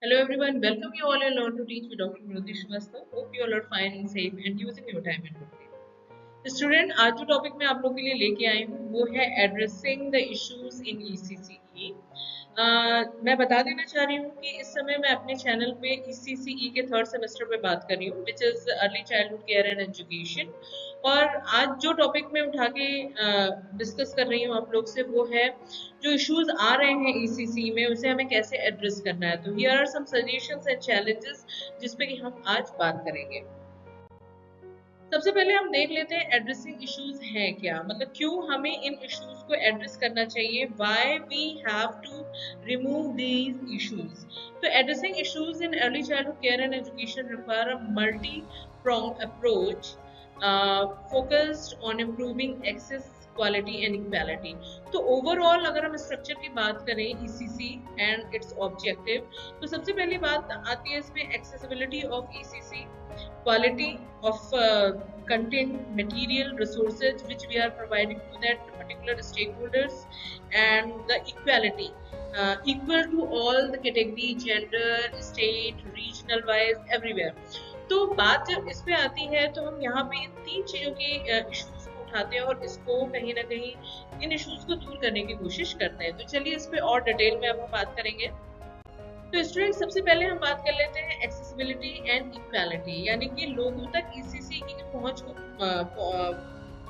Hello everyone, welcome you all and learn to teach with Dr. Murati Shrivastava. Hope you all are fine and safe and using your time in good way. Student आज जो topic मैं आप लोग के लिए लेके आई हूँ वो है addressing the issues in ECCE. मैं बता देना चाह रही हूँ कि इस समय मैं अपने चैनल पे ईसीसीई के थर्ड सेमेस्टर पे बात कर रही हूँ which is early childhood care and education. और आज जो टॉपिक मैं उठा के डिस्कस कर रही हूँ आप लोग से वो है जो इश्यूज आ रहे हैं ईसीसी में उसे हमें कैसे एड्रेस करना है। तो here are some suggestions and challenges जिसपे कि हम आज बात करेंगे। सबसे पहले हम देख लेते हैं एड्रेसिंग इश्यूज हैं क्या, मतलब क्यों हमें इन इश्यूज को एड्रेस करना चाहिए, why we have to remove these issues. तो addressing issues in early childhood care and education require a multi pronged approach focused on improving access quality and equality. तो ओवरऑल अगर हम स्ट्रक्चर की बात करें ईसीसी एंड इट्स ऑब्जेक्टिव, तो सबसे पहली बात आती है इसमें accessibility of ECC, quality of content, material, resources which we are providing to that particular stakeholders, and the equality, equal to all the category, gender, state, regional wise, everywhere। तो बात जब इस पे आती है तो हम यहाँ पे इन तीन चीजों के इश्यूज को उठाते हैं और इसको कहीं ना कहीं इन इश्यूज को दूर करने की कोशिश करते हैं। तो चलिए इस पे और डिटेल में अब हम बात करेंगे। तो स्टूडेंट सबसे पहले हम बात कर लेते हैं एक्सेसिबिलिटी एंड इक्वालिटी, यानी कि लोगों तक ईसीसी की पहुंच को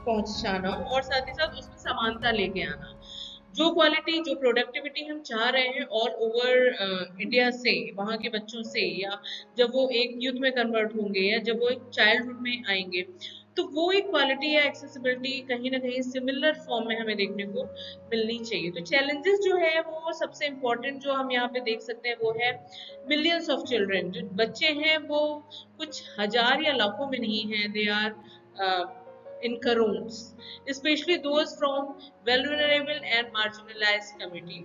पहुंचाना और साथ ही साथ उसमें समानता लेके आना। जो क्वालिटी जो प्रोडक्टिविटी हम चाह रहे हैं ऑल ओवर इंडिया से, वहाँ के बच्चों से, या जब वो एक यूथ में कन्वर्ट होंगे या जब वो एक चाइल्डहुड में आएंगे, तो वो एक क्वालिटी या एक्सेसिबिलिटी कहीं ना कहीं सिमिलर फॉर्म में हमें देखने को मिलनी चाहिए। तो चैलेंजेस जो है वो सबसे इम्पोर्टेंट जो हम यहाँ पे देख सकते हैं वो है मिलियंस ऑफ चिल्ड्रन, जो बच्चे हैं वो कुछ हजार या लाखों में नहीं है, they are in crores, especially those from vulnerable and marginalized community.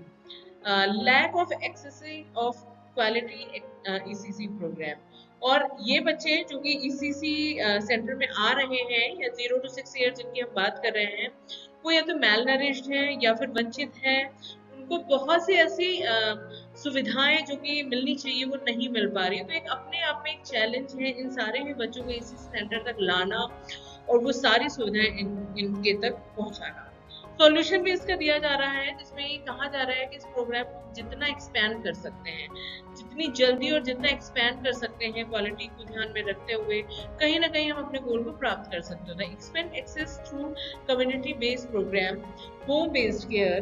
Lack of access of quality ECC program, और ये बच्चे जो कि ECC सेंटर में आ रहे हैं या 0 to 6 ईयर जिनकी हम बात कर रहे हैं, वो या तो malnourished हैं या फिर वंचित हैं, उनको बहुत सी ऐसी सुविधाएं जो कि मिलनी चाहिए वो नहीं मिल पा रही है। तो एक अपने आप में एक चैलेंज है इन सारे ही बच्चों को इसी सेंटर तक लाना और वो सारी सुविधाएं इनके तक पहुंचाना। सॉल्यूशन भी इसका दिया जा रहा है जिसमें ये कहा जा रहा है कि इस प्रोग्राम को जितना एक्सपैंड कर सकते हैं, जितनी जल्दी और जितना एक्सपैंड कर सकते हैं क्वालिटी को ध्यान में रखते हुए, कहीं ना कहीं हम अपने गोल को प्राप्त कर सकते हैं। Expand access through community based program, home based care,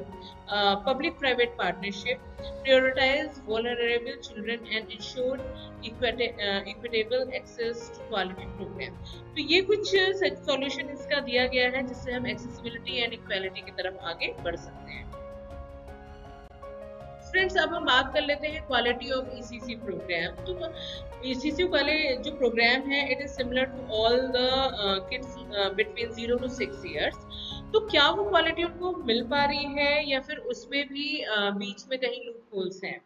public private partnership, prioritize vulnerable children and ensure equitable access to quality program। तो ये कुछ सॉल्यूशन इसका दिया गया है जिससे हम एक्सेसिबिलिटी एंड इक्वालिटी की तरफ आगे बढ़ सकते हैं। फ्रेंड्स अब हम बात कर लेते हैं क्वालिटी ऑफ ईसीसी प्रोग्राम। तो ईसीसी वाले जो प्रोग्राम है it is similar to all the kids between 0 to 6 years. तो क्या वो क्वालिटी उनको मिल पा रही है या फिर उसमें भी बीच में कहीं लूप होल्स हैं।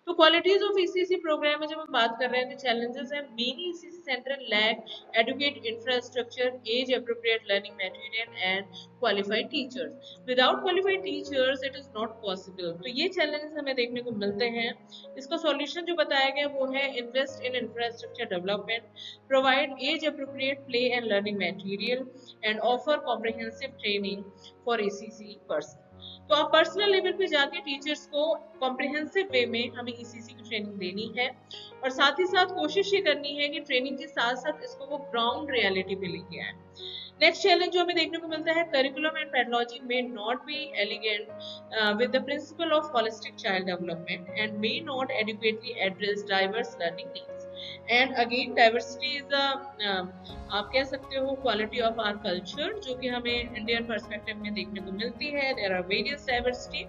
तो क्वालिटीज ऑफ ईसीसी प्रोग्राम में जब हम बात कर रहे हैं तो चैलेंजेस हैं many ECC center lack adequate infrastructure, age appropriate learning material and qualified teachers. Without qualified teachers it is not possible. तो ये चैलेंजेस हमें देखने को मिलते हैं। इसका सॉल्यूशन जो बताया गया वो है invest in infrastructure development, provide age appropriate play and learning material and offer comprehensive training for ECC person. तो आप पर्सनल लेवल पे जाके टीचर्स को कॉम्प्रिहेंसिव वे में हमें ईसीसी की ट्रेनिंग देनी है और साथ ही साथ कोशिश ये करनी है कि ट्रेनिंग के साथ साथ इसको वो ग्राउंड रियलिटी पे लेके आए। नेक्स्ट चैलेंज जो हमें देखने को मिलता है curriculum and pedology may not B elegant with the principle of holistic child development and may not adequately address diverse learning needs. And again diversity is आप कह सकते हो क्वालिटी ऑफ आवर कल्चर जो कि हमें इंडियन पर्सपेक्टिव में देखने को मिलती है। There are various diversity.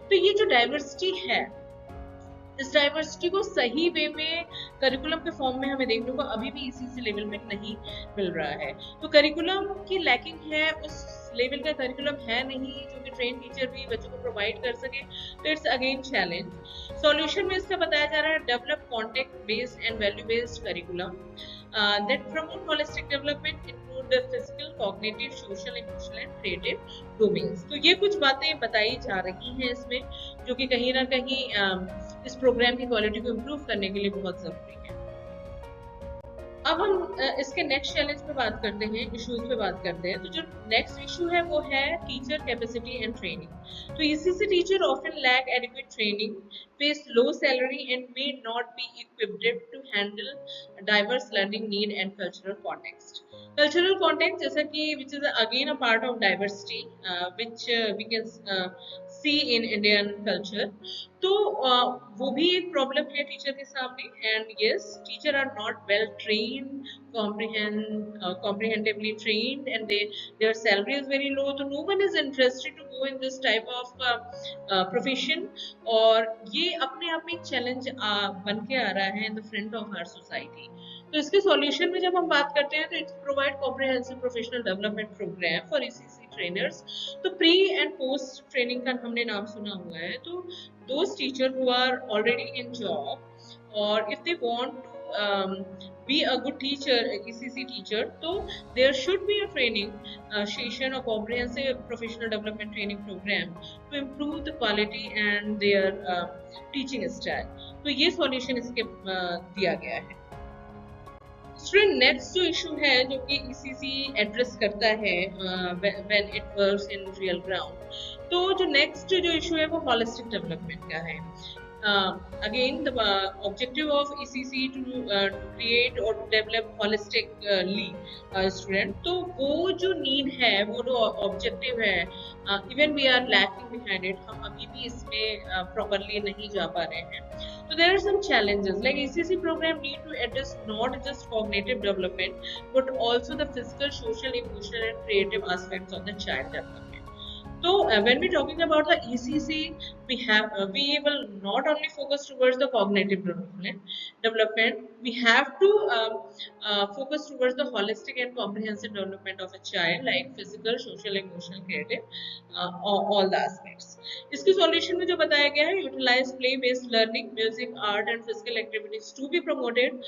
तो ये जो डाइवर्सिटी है इस डाइवर्सिटी को सही वे में करिकुलम के फॉर्म में हमें देखने को अभी भी इसी लेवल में नहीं मिल रहा है। तो करिकुलम की लैकिंग है, उस लेवल का करिकुलम है नहीं जो कि ट्रेन टीचर भी बच्चों को प्रोवाइड कर सके। तो इट्स अगेन चैलेंज। सॉल्यूशन में इसका बताया जा रहा है develop contact based and value based curriculum that promote holistic development, include include physical, cognitive, social, emotional and creative domains. तो ये कुछ बातें बताई जा रही हैं इसमें, जो कि कहीं ना कहीं इस प्रोग्राम की क्वालिटी को इम्प्रूव करने के लिए बहुत जरूरी है। अब हम इसके नेक्स्ट चैलेंज पे बात करते हैं, इश्यूज पे बात करते हैं। तो जो नेक्स्ट इशू है वो है टीचर कैपेसिटी एंड ट्रेनिंग। तो ECC teacher often lack adequate training, face low salary and may not be equipped to handle diverse learning need and cultural context. Cultural context जैसा कि which is again a part of diversity which we can see in Indian culture. तो वो भी एक problem है teacher के सामने। And yes, teacher are not well trained, comprehentively trained, and their salary is very low, so no one is interested to go in this type of profession। और ये अपने आप में एक चैलेंज बन के आ रहा है in the front of our society. तो इसके सॉल्यूशन में जब हम बात करते हैं तो it's provide comprehensive professional development program for ECC trainers. तो प्री एंड पोस्ट ट्रेनिंग का हमने नाम सुना हुआ है। तो those teachers who are already in job or if they want to be a good teacher, ECC teacher, so there should be a training session or comprehensive professional development training program to improve the quality and their teaching style। तो ये solution इसके दिया गया है। Student next जो issue है जो कि ईसीसी एड्रेस करता है when it works in real ground. तो जो नेक्स्ट जो इशू है वो होलिस्टिक डेवलपमेंट का है। Again the objective of ECC to create और टू डेवलप होलिस्टिकली स्टूडेंट। तो वो जो नीड है, वो जो ऑब्जेक्टिव है, even we are lacking behind it, हम अभी भी इसमें प्रॉपरली नहीं जा पा रहे हैं। So there are some challenges like ECC program need to address not just cognitive development but also the physical, social, emotional and creative aspects of the child development। So when we're talking about the ECC, we will not only focus towards the cognitive development, we have to focus towards the holistic and comprehensive development of a child like physical, social, emotional, creative, all the aspects। इसके solution में जो बताया गया है, utilize play based learning, music, art and physical activities to be promoted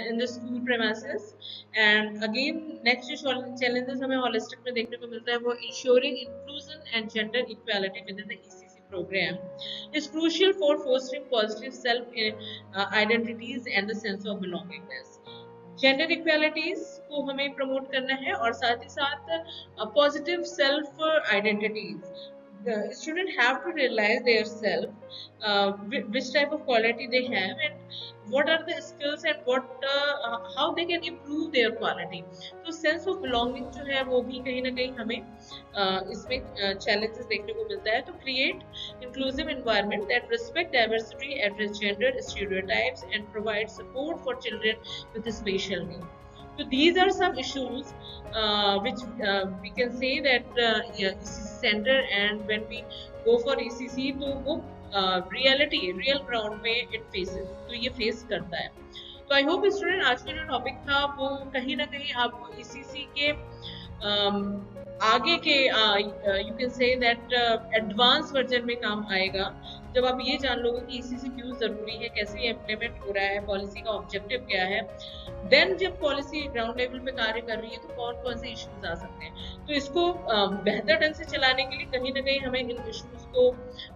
in the school premises. And again next जो challenges हमें holistic में देखने को मिलता है वो ensuring inclusion and gender equality within the ECC program is crucial for fostering positive self identities and the sense of belongingness। Gender equalities को हमें प्रमोट करना है और साथ ही साथ positive self identities. The student have to realize their self, which type of quality they have and what are the skills and how they can improve their quality। तो sense of belonging जो है वो भी कहीं ना कहीं हमें इसमें challenges देखने को मिलता है। तो create inclusive environment that respect diversity, address gender stereotypes and provide support for children with special needs। So these are some issues which we can say that ECC center, and when we go for ECC तो वो reality real ground में it faces, तो ये face करता है। तो I hope student आज का जो टॉपिक था वो कहीं ना कहीं आपको ECC के आगे के you can say that advance version में काम आएगा, जब आप ये जान लोगे कि ECC क्यों जरूरी है, कैसे इम्प्लीमेंट हो रहा है, पॉलिसी का ऑब्जेक्टिव क्या है। देन जब पॉलिसी ग्राउंड लेवल पे कार्य कर रही है तो कौन कौन से इश्यूज आ सकते हैं। तो इसको बेहतर ढंग से चलाने के लिए कहीं ना कहीं हमें इन इश्यूज को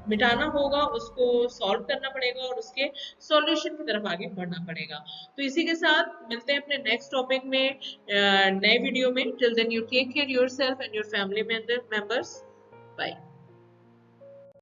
मिटाना होगा, उसको सॉल्व करना पड़ेगा और उसके सॉल्यूशन की तरफ आगे बढ़ना पड़ेगा। तो इसी के साथ मिलते हैं अपने नेक्स्ट टॉपिक में नए वीडियो में। Till then you take care yourself and your family members. Bye.